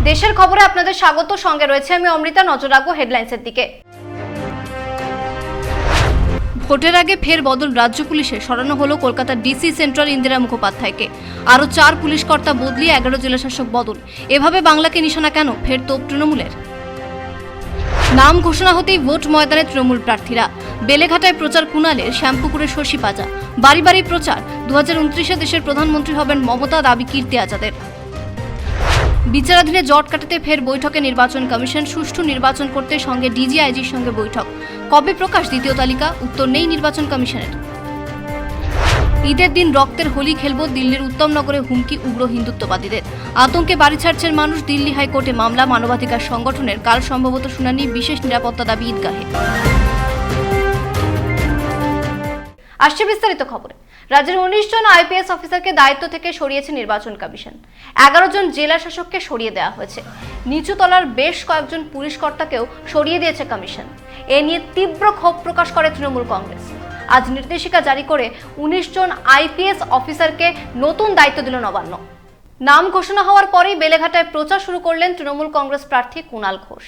দেশের খবরে আপনাদের স্বাগত। সঙ্গে রয়েছে আমি অমৃতা। নজর রাখবো হেডলাইন্সের দিকে। ভোটের আগে ফের বদল রাজ্য পুলিশে। সরানো হলো কলকাতার ডিসি সেন্ট্রাল ইন্দিরা মুখোপাধ্যায়কে। আরও 4 পুলিশ কর্তা বদলিয়ে 11 জেলা শাসক বদল। এভাবে বাংলাকে নিশানা কেন? ফের তোপ তৃণমূলের। নাম ঘোষণা হতেই ভোট ময়দানে তৃণমূল প্রার্থীরা। বেলেঘাটায় প্রচার কুণালের, শ্যামপুকুরে শশী পাজা। বাড়ি বাড়ি প্রচার। 2029-এ দেশের প্রধানমন্ত্রী হবেন মমতা, দাবি কীর্তি আজাদের। বিচারাধীনে জট কাটাতে ফের বৈঠকে নির্বাচন কমিশন। সুষ্ঠু নির্বাচন করতে সঙ্গে ডিজিআইজির সঙ্গে বৈঠক। কবে প্রকাশ দ্বিতীয় তালিকা? উত্তর নেই নির্বাচন কমিশনের। ঈদের দিন রক্তের হোলি খেলব, দিল্লির উত্তমনগরে হুমকি উগ্র হিন্দুত্ববাদীদের। আতঙ্কে বাড়ি ছাড়ছেন মানুষ। দিল্লি হাইকোর্টে মামলা। মানবাধিকার সংগঠনের কাল সম্ভবত শুনানি। বিশেষ নিরাপত্তা দাবি ঈদগাহে। আসছে বিস্তারিত খবরে। রাজ্যের 19 জন আইপিএস অফিসারকে দায়িত্ব থেকে সরিয়েছে নির্বাচন কমিশন। 11 জন জেলা শাসককে সরিয়ে দেওয়া হয়েছে। নিচু তলার বেশ কয়েকজন পুলিশ কর্তাকেও সরিয়ে দিয়েছে কমিশন। এ নিয়ে তীব্র ক্ষোভ প্রকাশ করে তৃণমূল কংগ্রেস। আজ নির্দেশিকা জারি করে 19 জন আইপিএস অফিসারকে নতুন দায়িত্ব দিল নবান্ন। নাম ঘোষণা হওয়ার পরেই বেলেঘাটায় প্রচার শুরু করলেন তৃণমূল কংগ্রেস প্রার্থী কুণাল ঘোষ।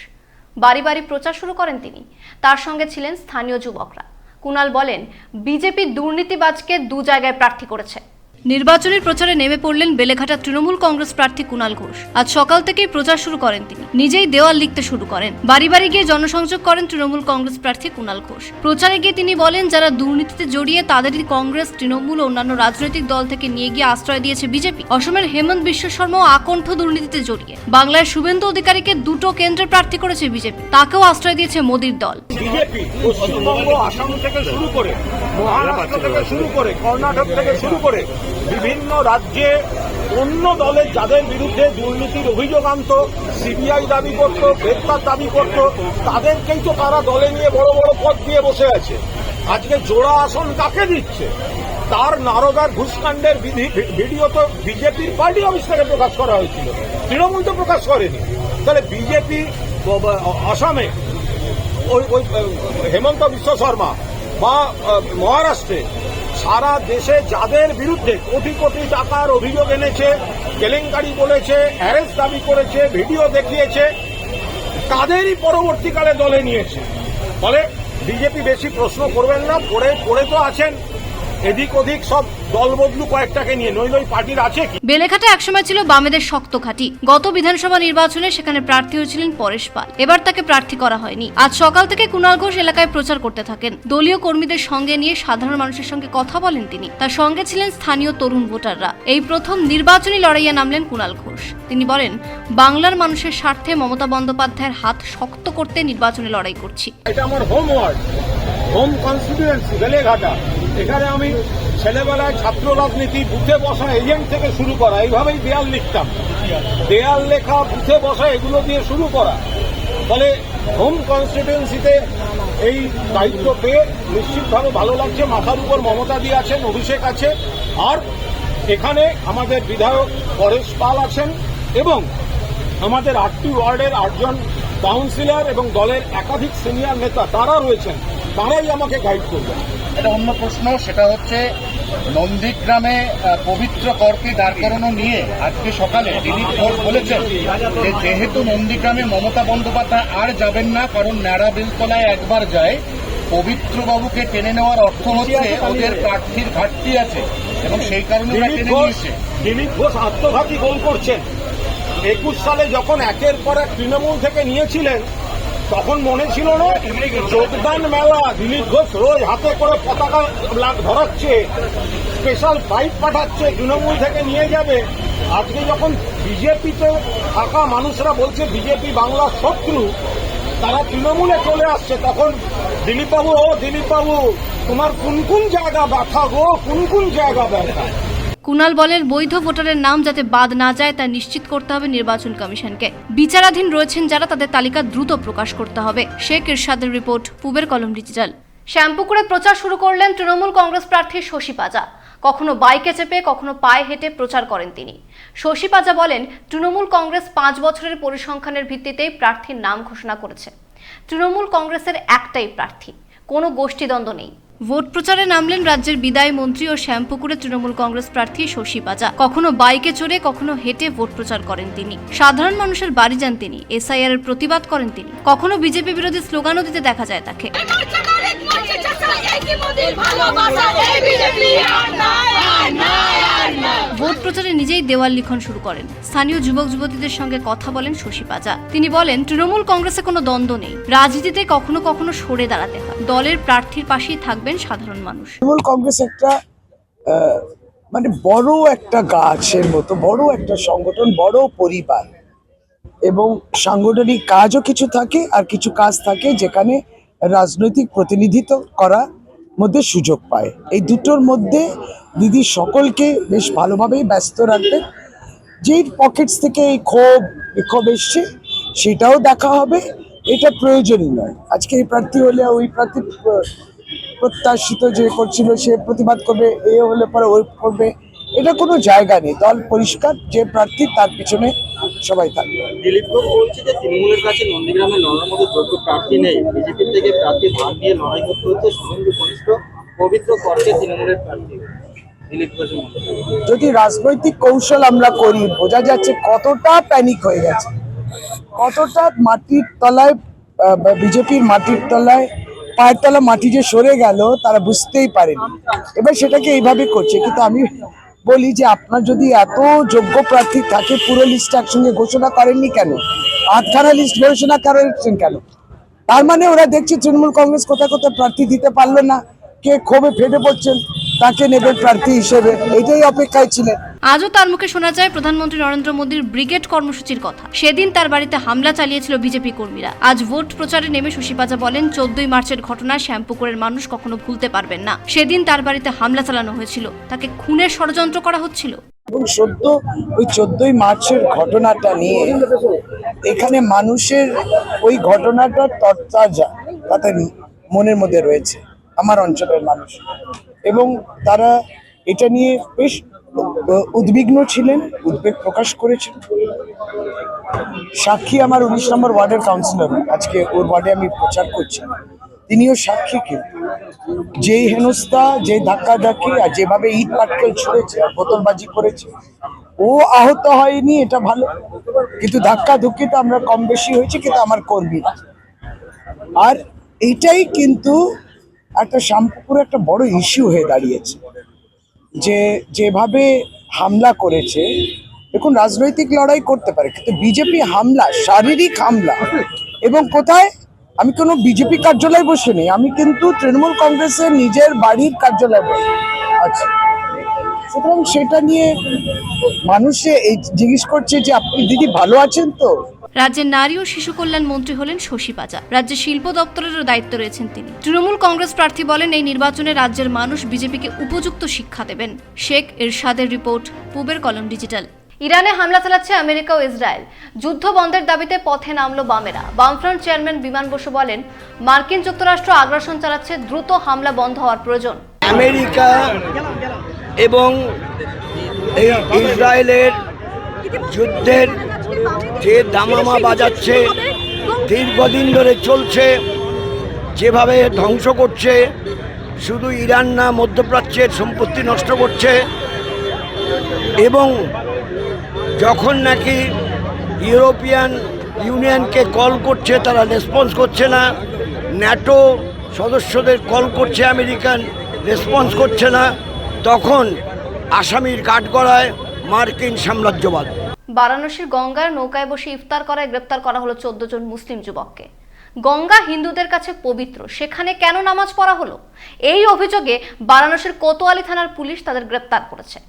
বাড়ি বাড়ি প্রচার শুরু করেন তিনি। তার সঙ্গে ছিলেন স্থানীয় যুবকরা। কুণাল বলেন, বিজেপি দুর্নীতিবাজকে 2 জায়গায় প্রার্থী করেছে। নির্বাচনের প্রচারে নেমে পড়লেন বেলেঘাটা তৃণমূল কংগ্রেস প্রার্থী কুণাল ঘোষ। আজ সকাল থেকেই প্রচার শুরু করেন তিনি। নিজেই দেওয়াল লিখতে শুরু করেন। বাড়ি বাড়ি গিয়ে জনসংযোগ করেন তৃণমূল কংগ্রেস প্রার্থী কুণাল ঘোষ। প্রচারে গিয়ে তিনি বলেন, যারা দুর্নীতিতে জড়িয়ে তাদেরই কংগ্রেস, তৃণমূল ও অন্যান্য রাজনৈতিক দল থেকে নিয়ে গিয়ে আশ্রয় দিয়েছে বিজেপি। অসমের হেমন্ত বিশ্ব শর্মাও আকণ্ঠ দুর্নীতিতে জড়িয়ে। বাংলায় শুভেন্দু অধিকারীকে 2টো কেন্দ্রে প্রার্থী করেছে বিজেপি। তাকেও আশ্রয় দিয়েছে মোদির দল। বিজেপি পশ্চিমবঙ্গ, আসাম থেকে শুরু করে, মহারাষ্ট্র থেকে শুরু করে, কর্ণাটক থেকে শুরু করে বিভিন্ন রাজ্যে অন্য দলের যাদের বিরুদ্ধে দুর্নীতির অভিযোগ আনত, সিবিআই দাবি করত, গ্রেপ্তার দাবি করত, তাদেরকেই তো তারা দলে নিয়ে বড় বড় পদ দিয়ে বসে আছে। আজকে জোড়া আসন কাকে দিচ্ছে? তার নারদার ঘুষকাণ্ডের ভিডিও তো বিজেপির পার্টি অফিস থেকে প্রকাশ করা হয়েছিল, তৃণমূল তো প্রকাশ করেনি। তাহলে বিজেপি আসামে ওই হেমন্ত বিশ্ব শর্মা বা মহারাষ্ট্রে সারা দেশে যাদের বিরুদ্ধে কোটি কোটি টাকার অভিযোগ এনেছে, কেলেঙ্কারি বলেছে, অ্যারেস্ট দাবি করেছে, ভিডিও দেখিয়েছে, তাদেরই পরবর্তীকালে দলে নিয়েছে। ফলে বিজেপি বেশি প্রশ্ন করবেন না, পড়ে তো আছেন এদিক ওদিক সব দল বদলু কয়েকটাকে নিয়ে, নইলে পার্টির আছে কি? বেলেঘাটা একসময় ছিল বামেদের শক্ত ঘাঁটি। গত বিধানসভা নির্বাচনে সেখানে প্রার্থী হয়েছিলেন পরেশ পাল। এবার তাকে প্রার্থী করা হয়নি। আজ সকাল থেকে কুণাল ঘোষ এলাকায় প্রচার করতে থাকেন। দলীয় কর্মীদের সঙ্গে নিয়ে সাধারণ মানুষের সঙ্গে কথা বলেন তিনি। তার সঙ্গে ছিলেন স্থানীয় তরুণ ভোটাররা। এই প্রথম নির্বাচনী লড়াইয়ে নামলেন কুণাল ঘোষ। তিনি বলেন, বাংলার মানুষের স্বার্থে মমতা বন্দ্যোপাধ্যায়ের হাত শক্ত করতে নির্বাচনে লড়াই করছি। এটা আমার home ward, home constituency Beleghata. এখানে আমি ছেলেবেলায় ছাত্র রাজনীতি, বুথে বসা এজেন্ট থেকে শুরু করা, এইভাবেই দেয়াল লিখতাম। দেয়াল লেখা, বুথে বসা, এগুলো দিয়ে শুরু করা। ফলে হোম কনস্টিটিউয়েন্সিতে এই দায়িত্ব পেয়ে নিশ্চিতভাবে ভালো লাগছে। মাথার উপর মমতা দিয়ে আছেন, অভিষেক আছে, আর এখানে আমাদের বিধায়ক পরেশ পাল আছেন এবং আমাদের 8টি ওয়ার্ডের 8 জন কাউন্সিলর এবং দলের একাধিক সিনিয়র নেতা তারা রয়েছেন। তারাই আমাকে গাইড করবেন। এটা অন্য প্রশ্ন, সেটা হচ্ছে নন্দীগ্রামে পবিত্র করকে দাঁড় করানো নিয়ে আজকে সকালে দিলীপ ঘোষ বলেছেন যে যেহেতু নন্দীগ্রামে মমতা বন্দ্যোপাধ্যায় আর যাবেন না, কারণ ন্যাড়া বেলতলায় একবার যায়, পবিত্র বাবুকে টেনে নেওয়ার অর্থ হচ্ছে ওদের প্রার্থীর ঘাটতি আছে এবং সেই কারণে দিলীপ ঘোষ আত্মঘাতী গোল করছেন। 21 সালে যখন একের পর এক তৃণমূল থেকে নিয়েছিলেন, তখন মনে ছিল না যোগদান মেলা, দিলীপ ঘোষ রোজ হাতে করে পতাকা ধরাচ্ছে, স্পেশাল ফ্লাইট পাঠাচ্ছে, তৃণমূল থেকে নিয়ে যাবে। আজকে যখন বিজেপিতে থাকা মানুষরা বলছে বিজেপি বাংলার শত্রু, তারা তৃণমূলে চলে আসছে, তখন দিলীপবাবু, ও দিলীপবাবু তোমার কোন কোন জায়গা ব্যথা গো, কোন কোন জায়গা ব্যথা? কুণাল বলেন, বৈধ ভোটারের নাম যাতে বাদ না যায় তা নিশ্চিত করতে হবে নির্বাচন কমিশনকে। বিচারাধীন রয়েছেন যারা, তাদের তালিকা দ্রুত প্রকাশ করতে হবে। শেখ ইরশাদের রিপোর্ট, পূবের কলম ডিজিটাল। শ্যামপুকুরে প্রচার শুরু করলেন তৃণমূল কংগ্রেস প্রার্থী শশী পাজা। কখনো বাইকে চেপে, কখনো পায়ে হেঁটে প্রচার করেন তিনি। শশী পাজা বলেন, তৃণমূল কংগ্রেস 5 বছরের পরিসংখ্যানের ভিত্তিতেই প্রার্থীর নাম ঘোষণা করেছে। তৃণমূল কংগ্রেসের একটাই প্রার্থী, কোনো গোষ্ঠীদ্বন্দ্ব নেই। ভোট প্রচারে নামলেন রাজ্যের বিদায়ী মন্ত্রী ও শ্যামপুকুরে তৃণমূল কংগ্রেস প্রার্থী শশী পাজা। কখনো বাইকে চড়ে কখনো হেঁটে ভোট প্রচার করেন তিনি। সাধারণ মানুষের বাড়ি যান তিনি। এসআইআর এর প্রতিবাদ করেন তিনি। কখনো বিজেপি বিরোধী স্লোগানও দিতে দেখা যায় তাকে। ভোট প্রচারে নিজেই দেওয়াল লিখন শুরু করেন। স্থানীয় যুবক যুবতীদের সঙ্গে কথা বলেন শশী পাজা। তিনি বলেন, তৃণমূল কংগ্রেসে কোনো দ্বন্দ্ব নেই। রাজনীতিতে কখনো কখনো সরে দাঁড়াতে হয়। দলের প্রার্থীর পাশেই থাকবেন সাধারণ মানুষ। তৃণমূল কংগ্রেস একটা মানে বড় একটা গাছের মতো, বড় একটা সংগঠন, বড় পরিবার, এবং সাংগঠনিক কাজও কিছু থাকে আর কিছু কাজ থাকে যেখানে রাজনৈতিক প্রতিনিধিত্ব করার মধ্যে সুযোগ পায়। এই দুটোর মধ্যে দিদি সকলকে বেশ ভালোভাবেই ব্যস্ত রাখবেন। যেই পকেটস থেকে এই বিক্ষোভ এসছে সেটাও দেখা হবে। এটা প্রয়োজনই নয়। আজকে এই প্রার্থী হলে ওই প্রার্থী প্রত্যাশিত যে করছিল সে প্রতিবাদ করবে, এ হলে পরে ওই করবে, এটা কোনো জায়গা নেই। দল পরিষ্কার, যে প্রার্থী তার পিছনে সবাই থাকবে। দিলীপ ঘোষ বলছে যে তৃণমূলের কাছে নন্দীগ্রামে লড়ার মতো যোগ্য প্রার্থী নেই। বিজেপির থেকে প্রার্থী ভাগ নিয়ে লড়াই করতে হচ্ছে শুভেন্দু কনিষ্ঠ পবিত্র করছে তৃণমূলের প্রার্থী। দিলীপ ঘোষের মতো যদি রাজনৈতিক কৌশল আমরা করি, বোঝা যাচ্ছে কতটা প্যানিক হয়ে গেছে, কতটা মাটির তলায় বিজেপির মাটির তলায় পায়ের তলা মাটি যে সরে গেল তারা বুঝতেই পারেনি। এবার সেটাকে এইভাবে করছে। কিন্তু আমি বলি যে আপনার যদি এত যোগ্য প্রার্থী থাকে, পুরো লিস্ট একসঙ্গে ঘোষণা করেননি কেন? আধখানা লিস্ট ঘোষণা করেছেন কেন? তার মানে ওরা দেখছে তৃণমূল কংগ্রেস কোথায় কোথায় প্রার্থী দিতে পারলো না, কে ক্ষোভে ফেটে পড়ছেন, তাকে নেবেন প্রার্থী হিসেবে। এটাই অপেক্ষায় ছিলেন। আজও তার মুখে শোনা যায় প্রধানমন্ত্রী নরেন্দ্র মোদীর ব্রিগেড কর্মসূচির কথা। সেদিন তার বাড়িতে হামলা চালিয়েছিল বিজেপি কর্মীরা। আজ ভোট প্রচারে নেমে শশী পাজা বলেন, 14ই মার্চের ঘটনা শ্যামপুকুরের মানুষ কখনো ভুলতে পারবেন না। সেদিন তার বাড়িতে হামলা চালানো হয়েছিল, তাকে খুনের ষড়যন্ত্র করা হচ্ছিল। এবং সদ্য ওই 14ই মার্চের ঘটনাটা নিয়ে এখানে মানুষের ওই ঘটনাটার তরতাজা তাদের মনের মধ্যে রয়েছে, আমার অঞ্চলের মানুষ, এবং তারা এটা নিয়ে বেশ উদ্বিগ্ন ছিলেন, উদ্বেগ প্রকাশ করেছেন। সাক্ষী আমার 19 নম্বর ওয়ার্ডের কাউন্সিলর, আজকে ওর ওয়ার্ডে আমি প্রচার করছি, তিনিও সাক্ষী। কিন্তু যেই হেনস্থা, যে ধাক্কাধাক্কি আর যেভাবে ইট পাটকেল ছুঁড়েছে আর বোতলবাজি করেছে, ও আহত হয়নি, এটা ভালো। কিন্তু ধাক্কা ধুক্কি তো আমরা কম বেশি হয়েছে, কিন্তু আমার কর্মী। আর এইটাই কিন্তু একটা শ্যামপুকুরে একটা বড় ইস্যু হয়ে দাঁড়িয়েছে, যে যেভাবে হামলা করেছে। দেখুন, রাজনৈতিক লড়াই করতে পারে, কিন্তু বিজেপি হামলা, শারীরিক হামলা, এবং কোথায়? আমি কোনো বিজেপি কার্যালয়ে বসে নেই, আমি কিন্তু তৃণমূল কংগ্রেসের নিজের বাড়ির কার্যালয়ে বসে আছি। সুতরাং সেটা নিয়ে মানুষে এই জিজ্ঞেস করছে যে আপনি দিদি ভালো আছেন তো? রাজ্যের নারী ও শিশু কল্যাণ মন্ত্রী হলেন শশী পাজা। রাজ্যের শিল্প দপ্তরেরও দায়িত্ব রয়েছেন তিনি। তৃণমূল কংগ্রেস প্রার্থী বলেন, এই নির্বাচনে রাজ্যের মানুষ বিজেপিকে উপযুক্ত শিক্ষা দেবেন। শেখ এরশাদের রিপোর্ট, পূবের কলম ডিজিটাল। ইরানে হামলা চালাচ্ছে আমেরিকা ও ইসরায়েল। যুদ্ধ বন্ধের দাবিতে পথে নামলো বামেরা। বামফ্রন্ট চেয়ারম্যান বিমান বসু বলেন, মার্কিন যুক্তরাষ্ট্র আগ্রাসন চালাচ্ছে, দ্রুত হামলা বন্ধ হওয়ার প্রয়োজন। আমেরিকা এবং ইসরায়েলের যুদ্ধের যে দামামা বাজাচ্ছে, দীর্ঘদিন ধরে চলছে, যেভাবে ধ্বংস করছে, শুধু ইরান না, মধ্যপ্রাচ্যের সম্পত্তি নষ্ট করছে। এবং যখন নাকি ইউরোপিয়ান ইউনিয়নকে কল করছে, তারা রেসপন্স করছে না। ন্যাটো সদস্যদের কল করছে, আমেরিকান রেসপন্স করছে না। তখন আসামির কাঠগড়ায় মার্কিন সাম্রাজ্যবাদ। বারাণসীর গঙ্গার নৌকায় বসে ইফতার করায় গ্রেপ্তার করা হলো 14 জন মুসলিম যুবককে। গঙ্গা হিন্দুদের কাছে পবিত্র, সেখানে কেন নামাজ পড়া হলো? এই অভিযোগে বারাণসীর কোতোয়ালি থানার পুলিশ তাদের গ্রেপ্তার করেছে।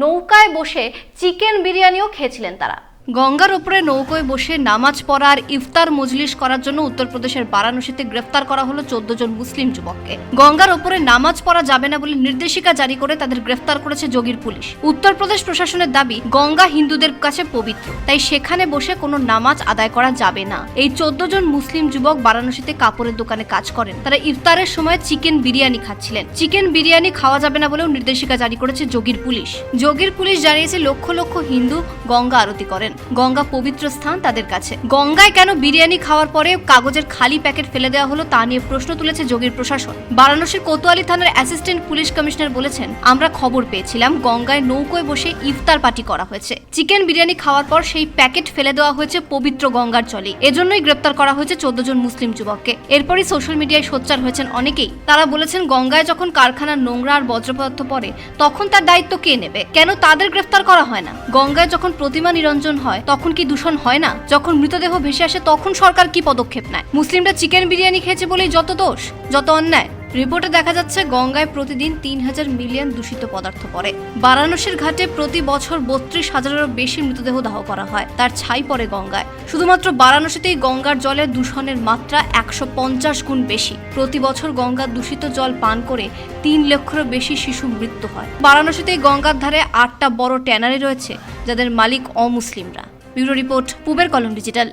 নৌকায় বসে চিকেন বিরিয়ানিও খেয়েছিলেন তারা। গঙ্গার উপরে নৌকায় বসে নামাজ পড়া আর ইফতার মজলিস করার জন্য উত্তরপ্রদেশের বারাণসীতে গ্রেফতার করা হলো 14 জন মুসলিম যুবককে। গঙ্গার উপরে নামাজ পড়া যাবে না বলে নির্দেশিকা জারি করে তাদের গ্রেফতার করেছে যোগীর পুলিশ। উত্তরপ্রদেশ প্রশাসনের দাবি, গঙ্গা হিন্দুদের কাছে পবিত্র, তাই সেখানে বসে কোনো নামাজ আদায় করা যাবে না। এই 14 জন মুসলিম যুবক বারাণসীতে কাপড়ের দোকানে কাজ করেন। তারা ইফতারের সময় চিকেন বিরিয়ানি খাচ্ছিলেন। চিকেন বিরিয়ানি খাওয়া যাবে না বলেও নির্দেশিকা জারি করেছে যোগীর পুলিশ। যোগীর পুলিশ জানিয়েছে, লক্ষ লক্ষ হিন্দু গঙ্গা আরতি করেন। গঙ্গা পবিত্র স্থান তাদের কাছে। গঙ্গায় কেন বিরিয়ানি খাওয়ার পরে কাগজের খালি প্যাকেট ফেলে দেওয়া হলো তা নিয়ে প্রশ্ন তুলেছে যোগীর প্রশাসন। বারাণসীর কোতোয়ালি থানার অ্যাসিস্ট্যান্ট পুলিশ কমিশনার বলেছেন, আমরা খবর পেয়েছিলাম গঙ্গায় নৌকোয় বসে ইফতার পার্টি করা হয়েছে। চিকেন বিরিয়ানি খাওয়ার পর সেই প্যাকেট ফেলে দেওয়া হয়েছে পবিত্র গঙ্গার জলে। এজন্যই গ্রেপ্তার করা হয়েছে 14 জন মুসলিম যুবককে। এরপরই সোশ্যাল মিডিয়ায় সোচ্চার হয়েছেন অনেকেই। তারা বলেছেন, গঙ্গায় যখন কারখানার নোংরা আর বর্জ্য পদার্থ পড়ে তখন তার দায়িত্ব কে নেবে? কেন তাদের গ্রেফতার করা হয় না? গঙ্গায় যখন প্রতিমা নিরঞ্জন হয় তখন কি দূষণ হয় না? যখন মৃতদেহ ভেসে আসে তখন সরকার কি পদক্ষেপ নেয়? মুসলিমরা চিকেন বিরিয়ানি খেয়েছে বলেই যত দোষ, যত অন্যায়। রিপোর্টে দেখা যাচ্ছে গঙ্গায় প্রতিদিন 3000 মিলিয়ন দূষিত পদার্থ পড়ে। বারাণসীর ঘাটে প্রতি বছর 32,000-এরও বেশি মৃতদেহ দাহ করা হয়, তার ছাই পড়ে গঙ্গায়। শুধুমাত্র বারাণসীতেই গঙ্গার জলে দূষণের মাত্রা 150 গুণ বেশি। প্রতি বছর গঙ্গার দূষিত জল পান করে 3 লক্ষেরও বেশি শিশু মৃত্যু হয়। বারাণসীতেই গঙ্গার ধারে 8টা বড় ট্যানারি রয়েছে যাদের মালিক অমুসলিমরা। ব্যুরো রিপোর্ট, পূবের কলম ডিজিটাল।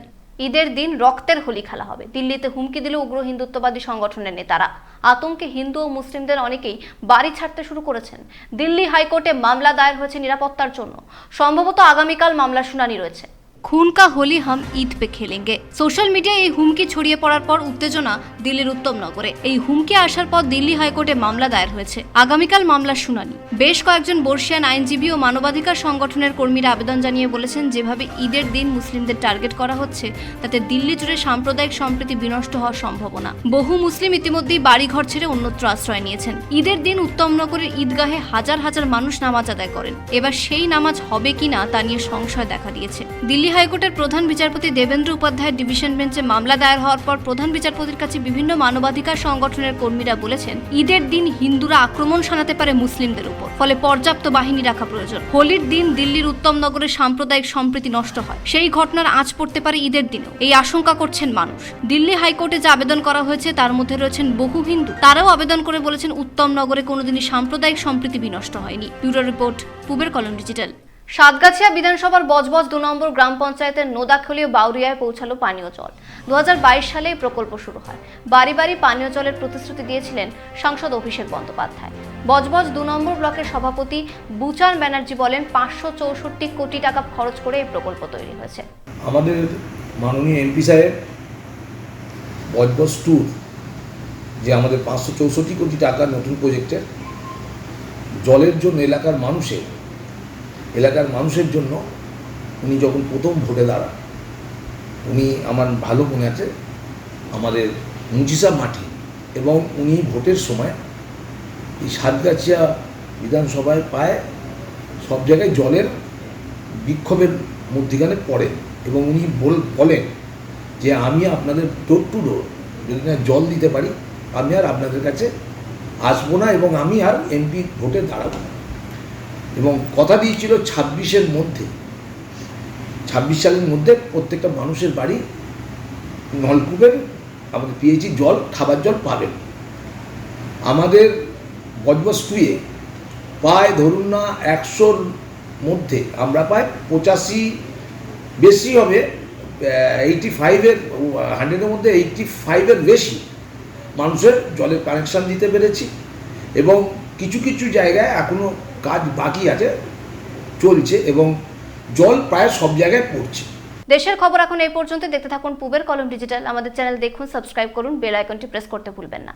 ঈদের দিন রক্তের হোলি খেলা হবে, দিল্লিতে হুমকি দিল উগ্র হিন্দুত্ববাদী সংগঠনের নেতারা। আতঙ্কে হিন্দু ও মুসলিমদের অনেকেই বাড়ি ছাড়তে শুরু করেছেন। দিল্লি হাইকোর্টে মামলা দায়ের হয়েছে নিরাপত্তার জন্য। সম্ভবত আগামীকাল মামলার শুনানি রয়েছে। খুন কা হোলি হাম ঈদ পে খেলেঙ্গে। সোশ্যাল মিডিয়ায় এই হুমকি ছড়িয়ে পড়ার পর উত্তেজনা দিল্লির উত্তমনগরে। এই হুমকি আসার পর দিল্লি হাইকোর্টে মামলা দায়ের হয়েছে। আগামীকাল মামলার শুনানি। বেশ কয়েকজন বর্ষিয়ান আইনজীবী ও মানবাধিকার সংগঠনের কর্মীরা আবেদন জানিয়ে বলেছেন, যেভাবে ঈদের দিন মুসলিমদের টার্গেট করা হচ্ছে তাতে দিল্লি জুড়ে সাম্প্রদায়িক সম্প্রীতি বিনষ্ট হওয়ার সম্ভাবনা। বহু মুসলিম ইতিমধ্যেই বাড়িঘর ছেড়ে অন্যত্র আশ্রয় নিয়েছেন। ঈদের দিন উত্তমনগরের ঈদগাহে হাজার হাজার মানুষ নামাজ আদায় করেন। এবার সেই নামাজ হবে কিনা তা নিয়ে সংশয় দেখা দিয়েছে। দিল্লি হাইকোর্টের প্রধান বিচারপতি দেবেন্দ্র উপাধ্যায়ের ডিভিশন বেঞ্চে মামলা দায়ের হওয়ার পর প্রধান বিচারপতির কাছে বিভিন্ন মানবাধিকার সংগঠনের কর্মীরা বলেছেন, ঈদের দিন হিন্দুরা আক্রমণ শানাতে পারে মুসলিমদের উপর, ফলে পর্যাপ্ত বাহিনী রাখা প্রয়োজন। হোলির দিন দিল্লির উত্তমনগরের সাম্প্রদায়িক সম্প্রীতি নষ্ট হয়, সেই ঘটনার আঁচ পড়তে পারে ঈদের দিনও, এই আশঙ্কা করছেন মানুষ। দিল্লি হাইকোর্টে যে আবেদন করা হয়েছে তার মধ্যে রয়েছেন বহু হিন্দু। তারাও আবেদন করে বলেছেন উত্তমনগরে কোনোদিনই সাম্প্রদায়িক সম্প্রীতি বিনষ্ট হয়নি। ব্যুরো রিপোর্ট, পূবের কলম ডিজিটাল। সাতগাছিয়া বিধানসভার বজবজ 2 নম্বর গ্রাম পঞ্চায়েতের নোদাখলি ও বাউরিয়ায় পৌঁছালো পানীয় জল। 2022 সালে এই প্রকল্প শুরু হয়। বাড়ি বাড়ি পানীয় জলের প্রতিশ্রুতি দিয়েছিলেন সাংসদ অভিষেক বন্দ্যোপাধ্যায়। বজবজ 2 নম্বর ব্লকের সভাপতি বুচান ব্যানার্জি বলেন, 564 কোটি টাকা খরচ করে এই প্রকল্প তৈরি হয়েছে। আমাদের মাননীয় এমপি সাহেব বজবজ 2 যে আমাদের 564 কোটি টাকার নতুন প্রজেক্টের জলের জন্য এলাকার মানুষের জন্য উনি যখন প্রথম ভোটে দাঁড়ান, উনি আমার ভালো মনে আছে, আমাদের মুজিসা মাটি, এবং উনি ভোটের সময় এই সাতগাছিয়া বিধানসভায় প্রায় সব জায়গায় জলের বিক্ষোভের মধ্যখানে পড়েন, এবং উনি বলেন যে আমি আপনাদের ডোর টু ডোর যদি না জল দিতে পারি আমি আর আপনাদের কাছে আসবো না, এবং আমি আর এমপি ভোটে দাঁড়াবো না। এবং কথা দিয়েছিল 26 সালের মধ্যে প্রত্যেকটা মানুষের বাড়ি নলকূপের আমাদের পিএইচি জল, খাবার জল পাবেন। আমাদের বজবজ 2-এ প্রায় ধরুন না 100-র মধ্যে আমরা প্রায় 85, বেশি হবে 85-এর 100-এর মধ্যে 85-এর বেশি মানুষের জলের কানেকশান দিতে পেরেছি, এবং কিছু কিছু জায়গায় এখনও কাজ বাকি আছে, চলছে, এবং জল প্রায় সব জায়গায় পড়ছে। দেশের খবর এখন এই পর্যন্ত। দেখতে থাকুন পূবের কলম ডিজিটাল। আমাদের চ্যানেল দেখুন, সাবস্ক্রাইব করুন, বেল আইকনটি প্রেস করতে ভুলবেন না।